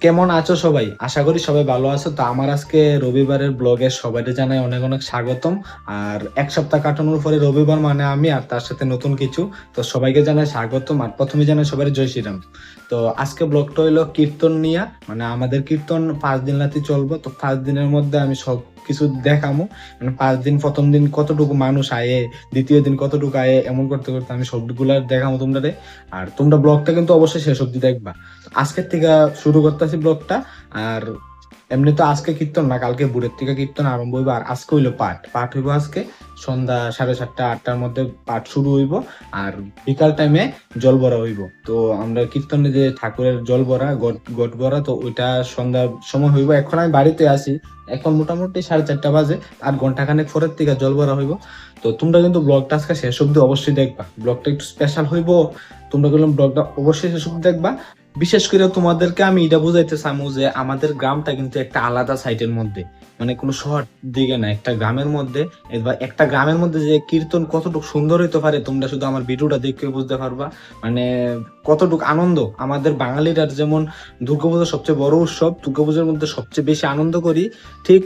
কেমন আছো সবাই? আশা করি সবাই ভালো আছো। তো আমার আজকে রবিবারের ব্লগে সবাইকে জানাই অনেক অনেক স্বাগতম। আর এক সপ্তাহ কাটানোর পরে রবিবার মানে আমি আর তার সাথে নতুন কিছু। তো সবাইকে জানাই স্বাগতম আর প্রথমে জানাই সবাই জয় শ্রীরাম। তো আজকে ব্লগটা হইলো কীর্তন নিয়া, মানে আমাদের কীর্তন 5 দিন রাতি চলবো। তো 5 দিনের মধ্যে আমি সব কিছু দেখামো, মানে 5 দিন, প্রথম দিন কতটুকু মানুষ আয়ে, দ্বিতীয় দিন কতটুকু আয়ে, এমন করতে করতে আমি সবগুলা দেখামো তোমরা। আর তোমরা ব্লগটা কিন্তু অবশ্যই শেষ অব্দি দেখবা। আজকের থেকে শুরু করতেছি ব্লগটা। আর এমনি তো আজকে কীর্তন না, কালকে ভোরের থেকে কীর্তন আরম্ভ হইব। আর আজকে হইলো পাঠ পাঠ হইব আজকে সন্ধ্যা 7:30-8টার মধ্যে পাঠ শুরু হইব। আর বিকাল টাইমে জল ভরা হইব। তো আমরা কীর্তনে যে ঠাকুরের জল ভরা, গট ভরা, তো ওইটা সন্ধ্যার সময় হইব। এখন আমি বাড়িতে আছি, এখন মোটামুটি 4:30 বাজে। আর ঘন্টাখানেক পরের থেকে জল ভরা হইব। তো তোমরা কিন্তু ব্লগটা আজকে শেষ অব্দি অবশ্যই দেখবা, ব্লগটা একটু স্পেশাল হইব। তোমরা বললাম ব্লগটা অবশ্যই শেষ অব্দি দেখবা। বিশেষ করে তোমাদেরকে আমি এটা বুঝাইতে চামু যে আমাদের গ্রামটা কিন্তু একটা আলাদা সাইটের মধ্যে, মানে কোনো শহর দিকে না, একটা গ্রামের মধ্যে। এবার একটা গ্রামের মধ্যে যে কীর্তন কতটুকু সুন্দর হইতে পারে তোমরা শুধু আমার ভিডিওটা দেখে বুঝতে পারবা। মানে কতটুকু আনন্দ আমাদের বাঙালিরা, যেমন দুর্গাপূজা সবচেয়ে বড় উৎসব, দুর্গাপূজার মধ্যে সবচেয়ে বেশি আনন্দ করি, ঠিক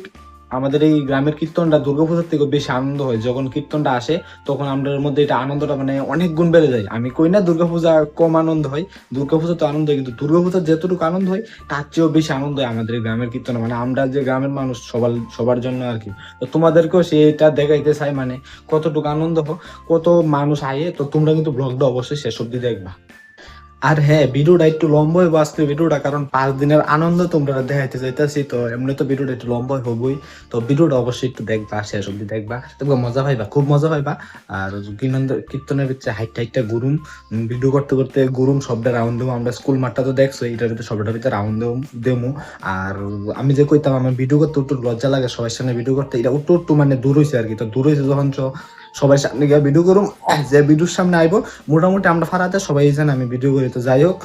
আমাদের এই গ্রামের কীর্তনটা দুর্গাপূজার থেকে বেশি আনন্দ হয়। যখন কীর্তনটা আসে তখন আমাদের মধ্যে এটা আনন্দটা মানে অনেক গুণ বেড়ে যায়। আমি কই না দুর্গাপূজা কম আনন্দ হয়, দুর্গাপূজা তো আনন্দ হয়, কিন্তু দুর্গাপূজার যেতটুকু আনন্দ হয় তার চেয়েও বেশি আনন্দ হয় আমাদের এই গ্রামের কীর্তনে। মানে আমরা যে গ্রামের মানুষ সবার জন্য আর কি। তো তোমাদেরকেও সেটা দেখাইতে চাই, মানে কতটুকু আনন্দ হয়, কত মানুষ আয়ে। তো তোমরা কিন্তু ব্লগটা অবশ্যই শেষ অব্দি দেখবা। আর হ্যাঁ, ভিডিওটা একটু লম্বা হইব আজকে ভিডিওটা, কারণ 5 দিনের আনন্দ তোমরা দেখাইতে চাইতেছি। তো এমনি তো ভিডিওটা একটু লম্বা হবই। তো ভিডিওটা অবশ্যই একটু দেখবা, শেষ অব্দি দেখবা, তোমরা মজা পাইবা, খুব মজা পাইবা। আর কীর্তনের ভিতরে হাইটটা হাইটটা গুরুম, ভিডিও করতে করতে গুরুম শব্দে রাউন্ড দেবো। আমরা স্কুল মাঠটা তো দেখছো, এটার ভিতরে শব্দটার ভিতরে রাউন্ড দেবো। আর আমি যে কইতাম আমার ভিডিও করতে একটু লজ্জা লাগে সবার সামনে ভিডিও করতে, এটা একটু মানে দূর হয়েছে আর কি। তো দূর হয়েছে যখন সবাই সামনে গিয়ে ভিডিও করুম, যে ভিডিওর সামনে আইবো মোটামুটি আমরা ফারাতে সবাই জানে আমি ভিডিও করি। তো যাই হোক,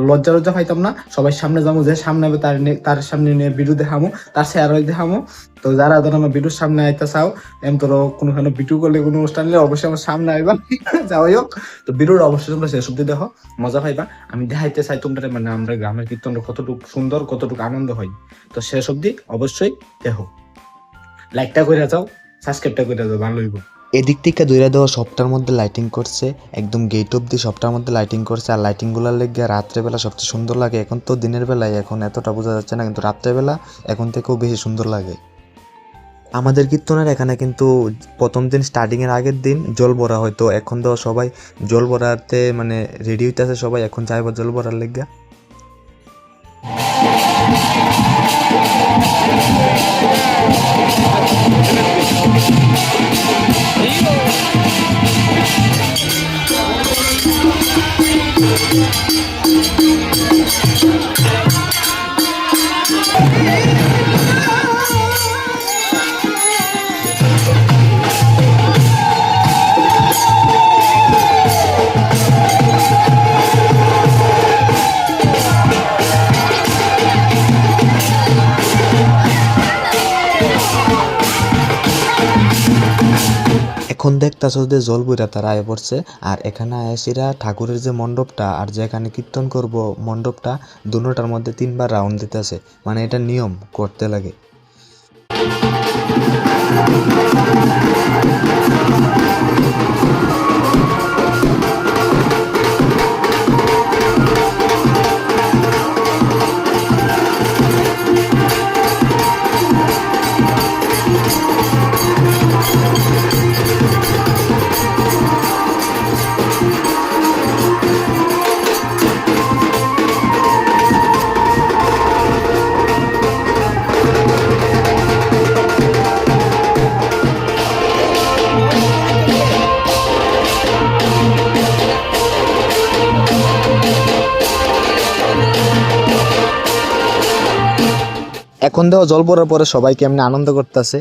লজ্জা লজ্জা পাইতাম না, সবাই সামনে যাবো, যে সামনে হবে তার সামনে নিয়ে ভিডিও দেখামো, তার শেয়ার দেখামো। তো যারা ধর আমার ভিডিওর সামনে আইতে চাও, এম তোর কোনোখানে ভিডিও করলে কোনো অনুষ্ঠান নিলে অবশ্যই আমার সামনে আইবা। যাই হোক, তো ভিডিওটা অবশ্যই তোমরা শেষ অব্দি দেখো, মজা পাইবা। আমি দেখাইতে চাই তোমরা মানে আমরা গ্রামের কীর্তনটা কতটুকু সুন্দর, কতটুকু আনন্দ হয়। তো শেষ অব্দি অবশ্যই দেখো, লাইকটা করে যাও, সাবস্ক্রাইবটা করে যাও, ভালো হইব। এদিক থেকে দূরে দেওয়া সবটার মধ্যে লাইটিং করছে, একদম গেট অব্দি সবটার মধ্যে লাইটিং করছে। আর লাইটিংগুলোর লেগে রাত্রেবেলা সবচেয়ে সুন্দর লাগে। এখন তো দিনের বেলায় এখন এতটা বোঝা যাচ্ছে না, কিন্তু রাত্রেবেলা এখন থেকেও বেশি সুন্দর লাগে। আমাদের কীর্তনের এখানে কিন্তু প্রথম দিন স্টার্টিংয়ের আগের দিন জল ভরা হয়। তো এখন তো সবাই জল ভরাতে মানে রেডি হইতেছে, সবাই এখন যাইব জল ভরার লেগে। এখন দেখতাছো যে জল বইরা তারা আয় পড়ছে। আর এখানে আয়াসিরা ঠাকুরের যে মণ্ডপটা আর যেখানে কীর্তন করব মণ্ডপটা, দুটোটার মধ্যে 3বার রাউন্ড দিতেছে, মানে এটা নিয়ম করতে লাগে। এখন দেওয়া জল পড়ার পরে সবাই কেমনে আনন্দ করতেছে।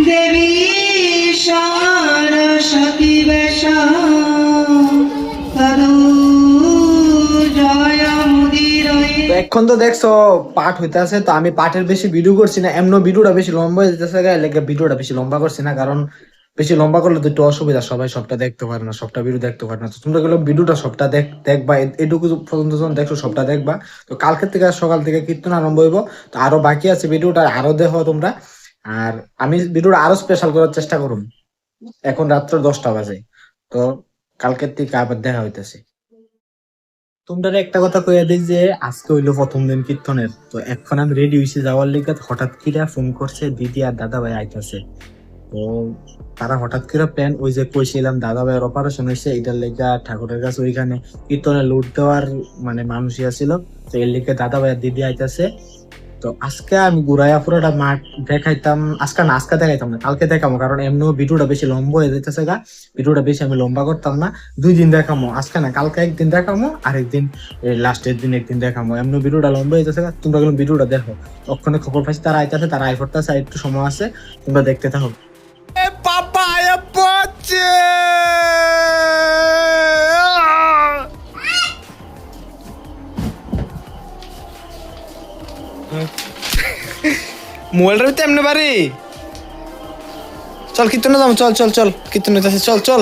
দেবী সরস্বতী বেশ জয় এখন তো দেখছো পাঠ হইতাছে, তো আমি পাঠের বেশি ভিডিও করছি না, এমন ভিডিওটা বেশি লম্বা হয়ে যেতেছে, লেগে ভিডিওটা বেশি লম্বা করছি না, কারণ বেশি লম্বা করলে তো একটু অসুবিধা, সবাই সবটা দেখতে পারে না, সবটা ভিডিও দেখতে পারে না। তো তোমরা গেলে ভিডিওটা সবটা দেখবা, এটুকু পর্যন্ত যখন দেখছো সবটা দেখবা। তো কালকে থেকে সকাল থেকে কীর্তন আরম্ভ হইব, তো আরো বাকি আছে ভিডিওটা, আরো দেখো তোমরা। আর আমি ভিডিওটা আরো স্পেশাল করার চেষ্টা করুন। এখন রাত্র 10টা বাজে, তো কালকের থেকে আবার দেখা হইতেছে। তোমরা একটা কথা কইয়া দিই যে আজকে হইলো প্রথম দিন কীর্তনের, তো এখন আমি রেডি হইছি যাওয়ার লিগে। হঠাৎ করে ফোন করছে দিদি আর দাদা ভাই আইতাছে, তো তারা হঠাৎ করে প্ল্যান, ওই যে কইছিলাম দাদা ভাইয়ের অপারেশন হয়েছে, এটার লেগে ঠাকুরের কাছে ওইখানে কীর্তনে লুট দেওয়ার মানে মানুষই আছিল, তো এর লিগে দাদা ভাইয়ের দিদি আইতাছে। তো আজকে আমি ঘুরাইয়া পুরোটা মাঠ দেখাইতাম, আজকে না, আজকে দেখাইতাম না, কালকে দেখাবো, কারণ এমনিও ভিডিওটা বেশি লম্বা হয়ে যাইতেছে গা, ভিডিওটা বেশি আমি লম্বা করতাম না। 2 দিন দেখামো, আজকে না, কালকে একদিন দেখামো, আরেকদিন লাস্টের দিন একদিন দেখামো, এমনি ভিডিওটা লম্বা হয়ে যাচ্ছে গা। তোমরা গেলে ভিডিওটা দেখো, ওখানে খবর পাইছি তারা আইতাছে, তারা আই করতেছে, আর একটু সময় আছে, তোমরা দেখতে থাকো। মোবাইলটার ভিতরে এমনি বাড়ি চল কীর্তনে যাবো, চল চল চল কীর্তনে যাচ্ছি, চল চল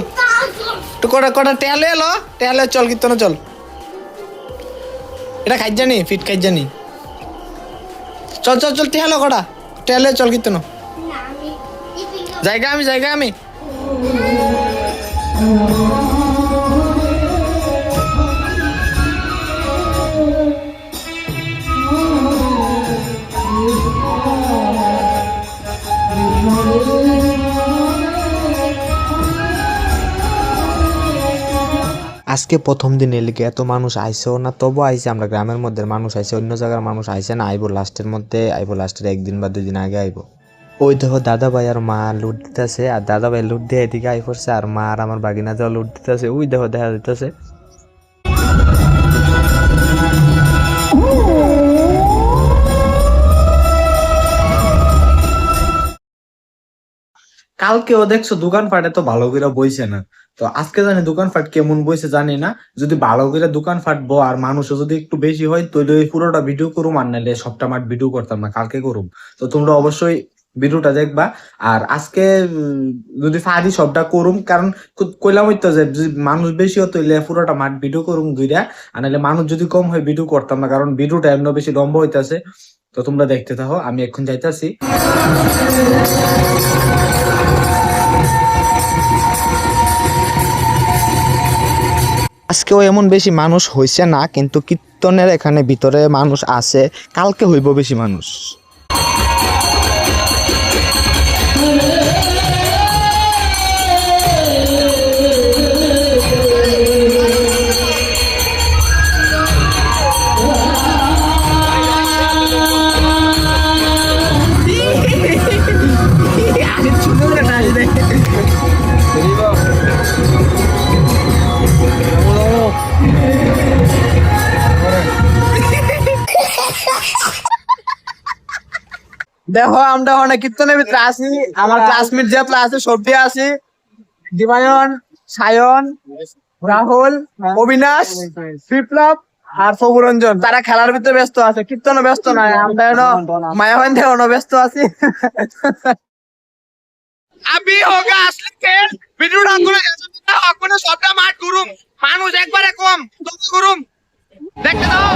একটু কটা কটা টেলে এলো, টেলে চল কীর্তনে চল। এটা খাই জানি, ফিট খাই জানি, চল চল চল টেলো কটা টেলে চল কীর্তন। জায়গা আমি আজকে প্রথম দিনের লিগে এত মানুষ আইসেও না, তবু আইসে, আমরা গ্রামের মধ্যে মানুষ আইসে, অন্য জায়গার মানুষ আইসে না, আইবো লাস্টের মধ্যে, আইবো লাস্টের 1 দিন বা 2 দিন আগে আইবো। ওই দেখো দাদা ভাই আর মা লুট দিতেছে, আর দাদা ভাই লুট দিয়ে এদিকে আই পড়ছে, আর মা আর আমার বাগিনা দেওয়া লুট দিতেছে, ওই দেখো দেখা দিতেছে। কালকেও দেখছো দোকানপাটে তো ভালো করে বইছে না, তো আজকে জানি দোকানপাট কেমন বইছে জানি না। যদি ভালো করে দোকানপাট বো আর মানুষও যদি একটু বেশি হয়, তো ওই পুরোটা ভিডিও করুম, আর নাহলে সবটা মাঠ ভিডিও করতাম না, কালকে করুম। তো তোমরা অবশ্যই ভিডিওটা দেখবা। আর আজকে যদি পারি সবটা করুম, কারণ কইলাম হইতো যে যদি মানুষ বেশি হতো পুরোটা মাঠ ভিডিও করুম 2টা, আর নাহলে মানুষ যদি কম হয় ভিডিও করতাম না, কারণ ভিডিওটা এমন বেশি লম্বা হইতাছে। তো তোমরা দেখতে থাকো, আমি এখন যাইতাছি। আজকেও এমন বেশি মানুষ হইছে না, কিন্তু কীর্তনের এখানে ভিতরে মানুষ আছে, কালকে হইব বেশি মানুষ। দেখো আমরা অনেক কীর্তনের ভিতরে আছি, আমার ক্লাসমেট যেগুলো আছে সব দিয়ে আছি, দিবায়ন, সায়ন, রাহুল, অবিনাশ, বিপ্লব আর সবুরঞ্জন, তারা খেলার ভিতরে ব্যস্ত আছে, কীর্তনে ব্যস্ত নাই। আমরা মায়াবান দেওয়ানো ব্যস্ত আছি। আমি হোগা আসলে খেল ভিডিওটা করে সবটা মাঠ করুম, মানুষ একবারে কম তবু করুম, দেখতে দাও।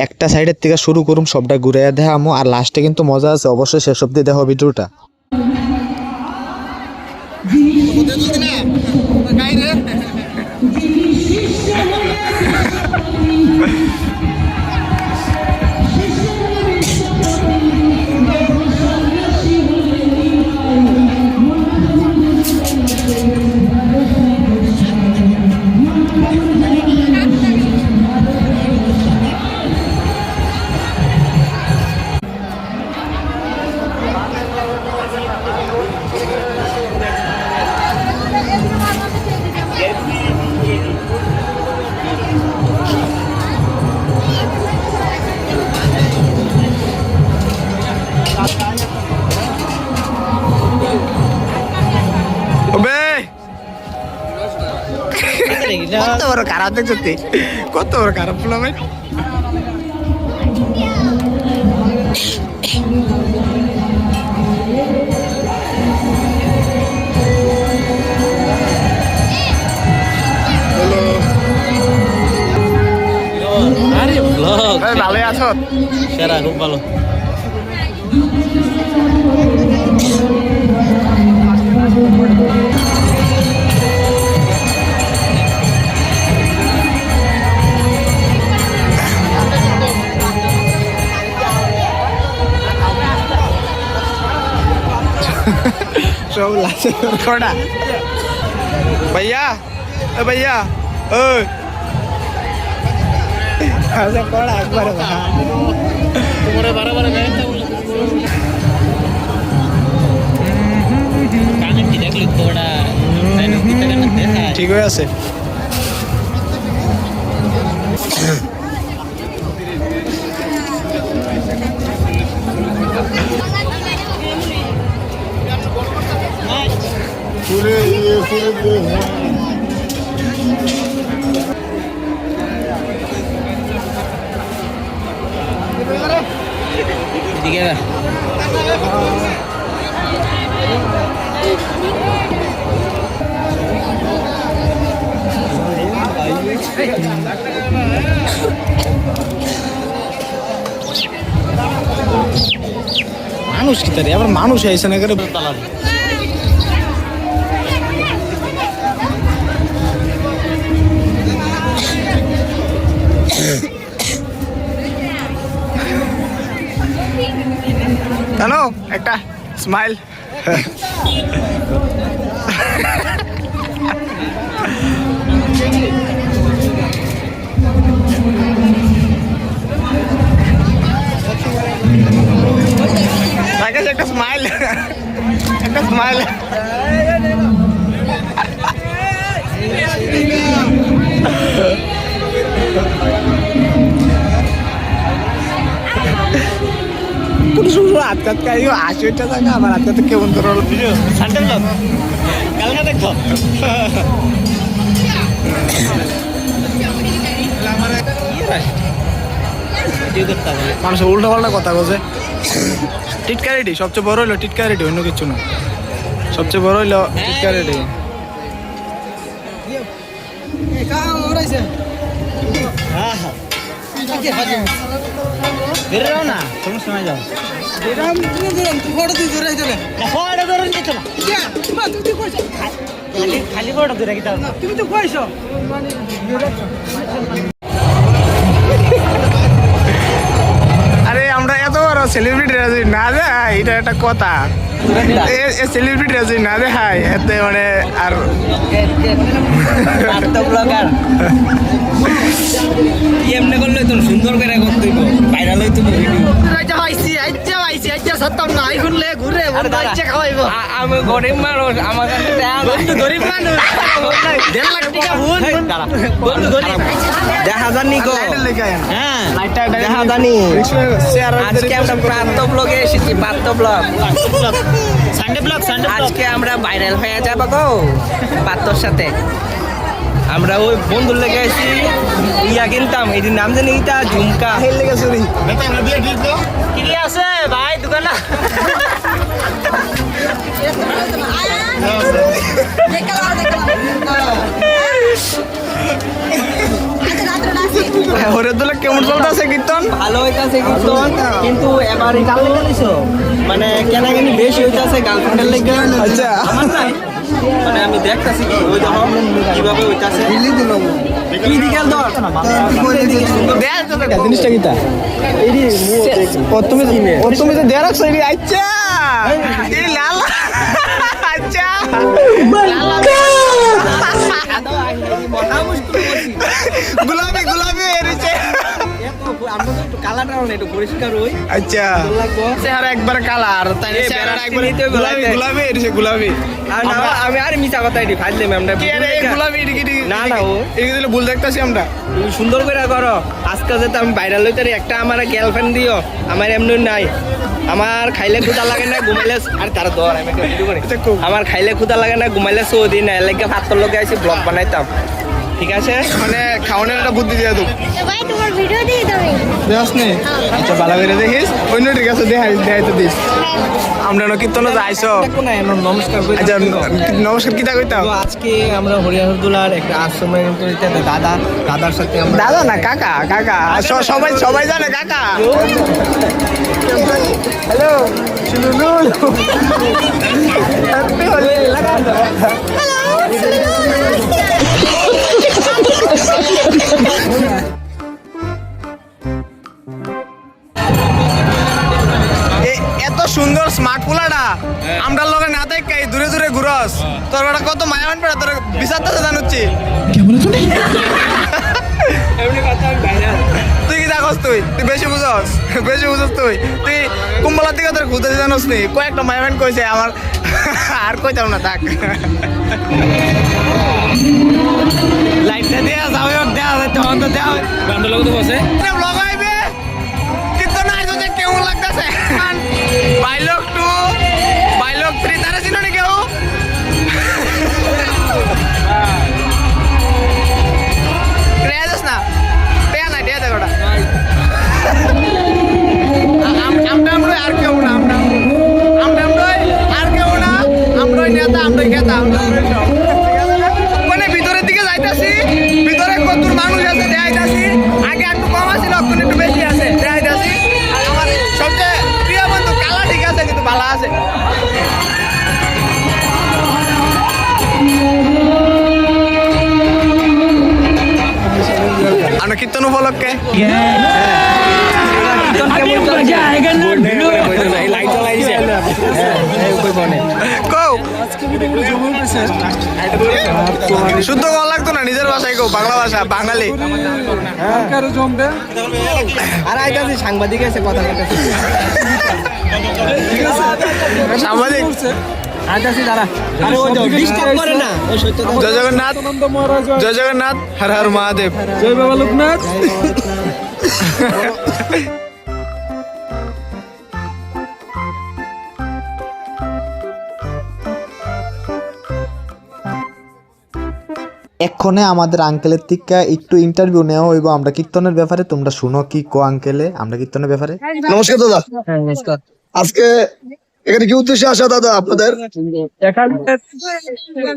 একটা সাইডের থেকে শুরু করুম, সবটা ঘুরে দেখামো, আর লাস্টে কিন্তু মজা আছে, অবশ্যই শেষ অব্দি দেখো ভিডিওটা। বড় খারাপ দেখছো কত বড় খারাপ ফুল ভাই আরে ব্লগ ভালোই আছো সেরা খুব ভালো सब लासे कोड़ा भैया ए भैया ओए ऐसे कोड़ा एक बार तुम्हारे बराबर गए थे काने की देख लो थोड़ा मैंने कितना करना देखा है ठीक हो ऐसे ठीक है मानुष की तरह यार मानुष है ऐसा ना करे জানো একটা স্মাইল একটা স্মাইল একটা স্মাইল পুরো শুধু আটকাত খাই আশিটা টাকা আমার আটকাতে কেমন ধরো ভিডিও সানডে ব্লগ কালকে দেখো মানুষ উল্টা পাল্টা কথা বলছে টিটকা রেডি সবচেয়ে বড় হইলো টিটকা রেডি অন্য কিছু না সবচেয়ে বড় হইলো টিটকা রেডি বের না কোন সময় যাও খালি বড় দূরে কি তুমি তো কইছো আরে আমরা এত বড় সেলিব্রিটি রাজি না যাই এটা একটা কথা সেলিব্রিটি রাজি না দেখাই এতে মানে আর এমনি করলে তো সুন্দর করে করতে ভাইরাল হইতো আমি গরিব মানুষ আমার কাছে গরিব মানুষ 1.5 লাখ টাকা দেখা জানি গো হ্যাঁ দেখা জানি আজকে আমরা প্রান্ত ব্লগে এসেছি প্রান্ত ব্লগ সানডে ব্লগ আজকে আমরা ভাইরাল হয়ে যাবো গো পাত্তর সাথে আমরা ওই বন্ধুর লেগে আছি ইয়া কিনতাম এটির নাম জানি ইটা ঝুমকা কি আছে ভাই দোকানা হরে দোলে কেমন চলতেছে কীর্তন ভালো হইতাছে কীর্তন কিন্তু এবার কাল লেগে নিছো মানে কেনাকানি বেশি হইতাছে গার্লফ্রেন্ডের লেগে আচ্ছা আমার নাই মানে আমি দেখতাছি কি ওই দেখো কিভাবে হইতাছে কি দিকেল দর জিনিসটা কিতা তুমি তো দেয়া রাখছো এটি আচ্ছা এই লাল আচ্ছা গুলাবি গুলাবি এরিছে কালারটা একটু পরিষ্কার হই আচ্ছা চেহারা একবার কালার তাই চেহারা একবার গুলাবি গুলাবি এরিছে গুলাবি আমি আর মিছা কথা এটি ফাইল দেব আমরা গুলাবি এটি না না ও এগুলো দিলে ভুল দেখতাছি আমরা তুমি সুন্দর করে করো আজকে যেতে আমি ভাইরাল হইতে একটা আমার গার্লফ্রেন্ড দিও আমার এমনি নাই আমার খাইলে ক্ষুধা লাগে না ঘুমাইলে আর তারা দর আমি একটা ভিডিও করি আমার খাইলে ক্ষুধা লাগে না ঘুমাইলে সৌদি না এলাকা ভাতর লগে আইছি ব্লগ বানাইতাম ঠিক আছে মানে খাওয়ানোর একটা বুদ্ধি দিয়ে দেবো ভাই তোমার ভিডিও দিয়ে দেবে দেখ নে আচ্ছা ভালো করে দেখিস অন্য ঠিক আছে দেখাইতে দিস আমরা কীর্তনে যাইছো নমস্কার আচ্ছা নমস্কার কিতা কইতাম তো আজকে আমরা হরিহরদুলার একটা আশ্রমের দাদার সাথে আমরা দাদা না কাকা কাকা সবাই সবাই জানে কাকা হ্যালো এত সুন্দর স্মার্ট পোলাটা আমরা লগে না দেখ দূরে দূরে ঘুরস তোর বেটা কত মায়ামান পেড়া তোর বিচারতে জানুচ্ছি তুই কি দেখস তুই বেশি বুঝস তুই কুম্বলার দিকে তোর ঘুরতে জানোস নি কয়েকটা মায়ামান কইছে আমার আর কইতাম না থাক লাইটটা দেয়া যাবে দেয়া তখন তো দেয়া গান্ডা লোক তো বসে লগাইবে কিন্তু না যদি কেমন লাগতেছে বাইলক 2 বাইলক 3 তারা চিনো নি কেউ ক্রেজাস না দেয়া না দেয়া দেখো আমরা আর কেউ না আমরা আর কেউ না আমরা নেতা আমরা খেতা মানে ভিতরের দিকে যাইতাছি ভিতরে কত মানুষ আছে দেখাইতাছি আগে একটু কম আছিল এখন একটু বেশি আছে দেখাইতাছি আর আমার সবচেয়ে প্রিয় বন্ধু কালা ঠিক আছে কিন্তু ভালো আছে আমরা কীর্তন উপলক্ষে শুদ্ধ কল লাগতো না নিজের ভাষায় কেউ বাংলা ভাষা বাঙালি আর আইতাছি সাংবাদিক আছে কথা বলতেছে সাংবাদিক আইতাছি দাঁড়া আরে ও ডিস্টার্ব করে না ও সত্য জয় জগন্নাথ জয় জগন্নাথ হর হর মহাদেব জয় বাবা লোকনাথ এক্ষণে আমাদের আঙ্কেলের থেকে একটু ইন্টারভিউ নেওয়া হইব আমরা কীর্তনের ব্যাপারে তোমরা শুনো কি কো আঙ্কেলে আমরা কীর্তনের ব্যাপারে নমস্কার দাদা আজকে এখানে কি উদ্দেশ্যে আসা দাদা আপনাদের এখানে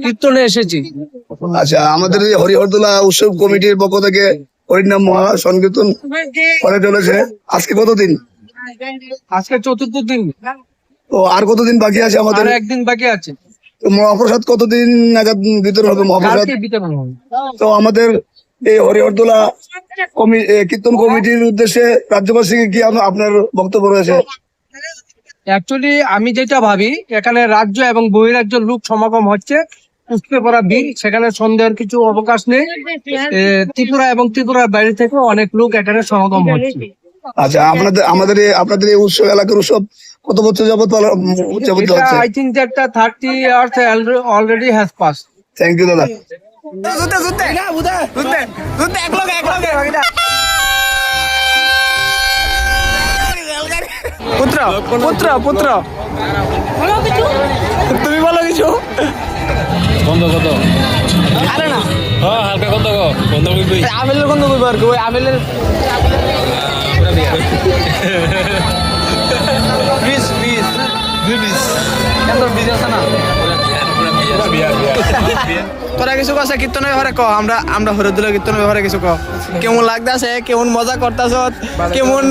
কীর্তনে এসেছি আচ্ছা আমাদের এই হরিহরদোলা উৎসব কমিটির পক্ষ থেকে হরিনাম মহা সংকীর্তন করে চলেছে আজকে কতদিন আজকে চতুর্থ দিন তো আর কতদিন বাকি আছে আমাদের আর একদিন বাকি আছে তো মহাপ্রসাদ কতদিন নাগাদ বিতরণ হবে মহাপ্রসাদ কালকে বিতরণ হবে তো আমাদের এই হরিহরদোলা কীর্তন কমিটির উদ্দেশ্যে রাজ্যবাসীকে কি আপনার বক্তব্য রয়েছে অ্যাকচুয়ালি আমি যেটা ভাবি এখানে রাজ্য এবং বহিরাজ্য লোক সমাগম হচ্ছে পুষ্পে পড়া বিল সেখানে সন্দেহের কিছু অবকাশ নেই ত্রিপুরা এবং ত্রিপুরার বাইরে থেকে অনেক লোক এখানে সমাগম হচ্ছে আচ্ছা আপনাদের এই উৎসব এলাকার উৎসব কত বছর যাবত উদযাপিত হচ্ছে I think that 30 years already has pass thank you দাদা পুত্র পুত্র পুত্র তুমি বলো কিছু বন্ধ কত আরে না হ্যাঁ হালকা কত বন্ধ করবি আপেলের গন্ধ করবো আর কি ওই আপেলের বিশ এত বিশ আছে না তোরা কিছু কথা কীর্তনের ব্যাপারে কহ আমরা হরিদুলা কীর্তনের ব্যাপারে কিছু কহ কেমন লাগতেছে কেমন মজা করতেছ কেমন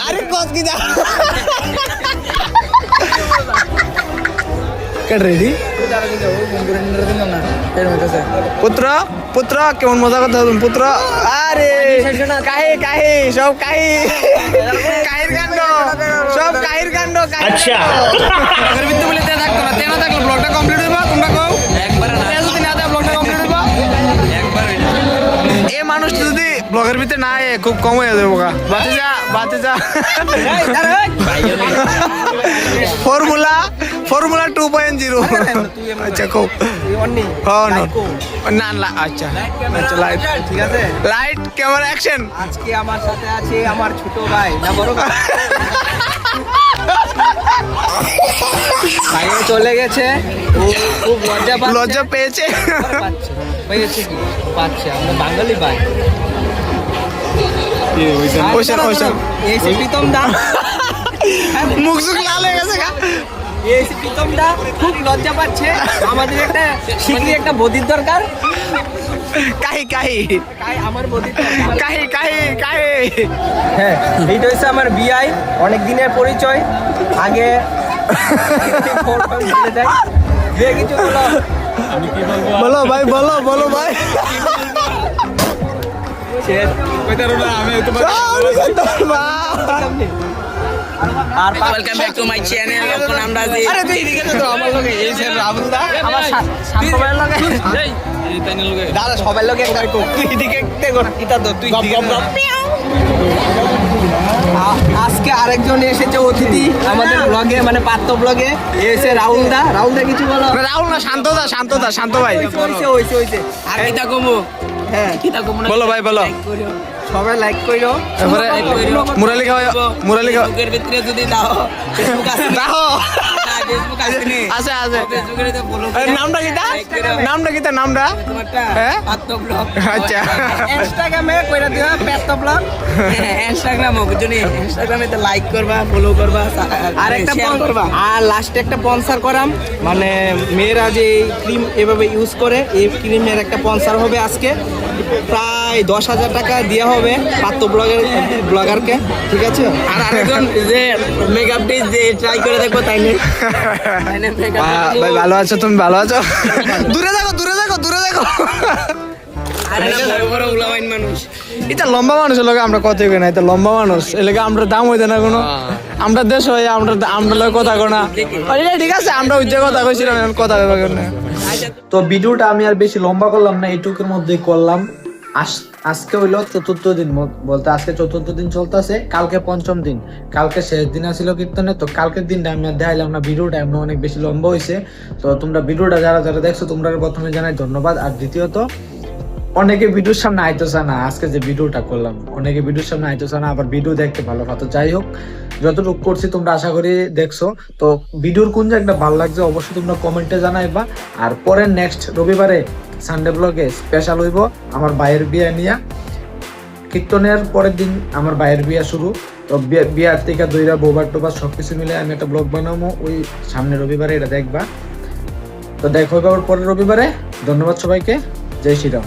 আরে কত কি যা রেডি পুত্র পুত্র কেমন মজা করতে হবে পুত্র আরে কাহি কাহি সব কাহি কাহির কাণ্ড সব কাহির কাণ্ড আচ্ছা বিদ্যুৎ বলে তে থাকতো না তেনা থাকলে ব্লগটা কমপ্লিট হইবা তোমরা কও একবার না যদি না দেয় ব্লগটা কমপ্লিট হইবা একবার এই মানুষটা যদি ব্লগের ভিতরে না আয় খুব কম হয়ে যাবে বোকা বাতে যা ফর্মুলা 2.0 আচ্ছা খুব না আচ্ছা আচ্ছা লাইট ঠিক আছে লাইট ক্যামেরা অ্যাকশন আজকে আমার সাথে আছে আমার ছোট ভাই না বড় ভাই ভাইও চলে গেছে ও খুব লজ্জা লজ্জা পেয়েছে পাচ্ছে পেয়েছে কি পাচ্ছে আমরা বাঙালি পাই এসে প্রীতম দা মুখ সুখ লাল হয়ে গেছে গা। এসে প্রীতম দা খুব লজ্জা পাচ্ছে আমাদের একটা শিগগিরই একটা বদির দরকার কাহি কাহি আমার বদির দরকার কাহি কাহি কাহি। হ্যাঁ এইটা হচ্ছে আমার বিআই অনেক দিনের পরিচয় আগে ভুলে যাই বিয়ে কিছু বলো বলো ভাই বলো বলো ভাই। আর welcome back to my channel এখন আমরা যে আরে তুই এদিকে তো আমার লগে এই যে রাহুল দা আমার শান্তবের লগে এই তাইনের লগে দাদা সবার লগে একবার কো তুই এদিকে দেখো কিটা তো তুই এদিকে আজকে আরেকজন এসেছে অতিথি আমাদের ব্লগে মানে পাত্র ব্লগে এসে রাহুল দা কিছু বলো রাহুল না শান্ত দা শান্ত ভাই। হইছে আর কিটা কমু হ্যাঁ কিটা কমু বলো ভাই বলো। সবাই লাইক কইরো এবারে মুরালি খাওয়া ফেসবুকের ভিতরে যদি দাও ফেসবুক আছে দাও না ফেসবুক আছে নি আছে আছে। ফেসবুকের ভিতরে ফলো নামটা কিটা নামটা তোমারটা হ্যাঁ? পাত্র ব্লগ আচ্ছা। ইনস্টাগ্রামে কইরা দিও পাত্র ব্লগ ইনস্টাগ্রামে বুঝুনি ইনস্টাগ্রামে তো লাইক করবা ফলো করবা আর একটা করবা আর লাস্টে একটা স্পন্সর করাম মানে মেয়েরা যে ক্রিম এভাবে ইউজ করে এই ক্রিমের একটা স্পন্সর হবে আজকে প্রায় 10,000 টাকা দেওয়া হবে পাত্র ব্লগারকে ঠিক আছে আর আরেকজন যে মেকআপ ডে যে ট্রাই করে দেখবো তাই নেই ভাই ভালো আছো তুমি ভালো আছো? দূরে দেখো এটা লম্বা মানুষের লোক আমরা কথা কই না, এটা লম্বা মানুষ এলাকা আমরা দাম হইতে না কোনো আমরা দেশ হয়ে আমরা লোক কথা কই না। ঠিক আছে আমরা ওই যে কথা কইছিলাম এখন কথা কইবা না। তো ভিডিওটা আমি আর বেশি লম্বা করলাম না, এইটুকুর মধ্যেই করলাম। আজকে হইলো 4th দিন, বলতে আজকে 4th দিন চলতেছে, কালকে 5ম দিন, কালকে শেষ দিন আছিল কীর্তনে। তো কালকের দিনটা আমি আর দেখাইলাম না, ভিডিওটা এমন অনেক বেশি লম্বা হয়েছে। তো তোমরা ভিডিওটা যারা দেখছো তোমরা প্রথমে জানাই ধন্যবাদ। আর দ্বিতীয়ত অনেকে ভিডিওর সামনে আইতেছে না, আজকে যে ভিডিওটা করলাম অনেকে ভিডিওর সামনে আইতেছে না, আবার ভিডিও দেখতে ভালো পাতো। যাই হোক যতটুকু করছি তোমরা আশা করি দেখছো। তো ভিডিওর কোন জায়গাটা ভালো লাগছে অবশ্যই তোমরা কমেন্টে জানাইবা। আর পরের নেক্সট রবিবারে সানডে ব্লগে স্পেশাল হইব আমার ভাইয়ের বিয়ে নিয়ে। কীর্তনের পরের দিন আমার ভাইয়ের বিয়ে শুরু। তো বিয়ার থেকে দইরা বোবার টোবার সবকিছু মিলে আমি একটা ব্লগ বানাবো ওই সামনে রবিবারে, এটা দেখবা। তো দেখো আবার পরের রবিবারে। ধন্যবাদ সবাইকে, জয় শ্রীরাম।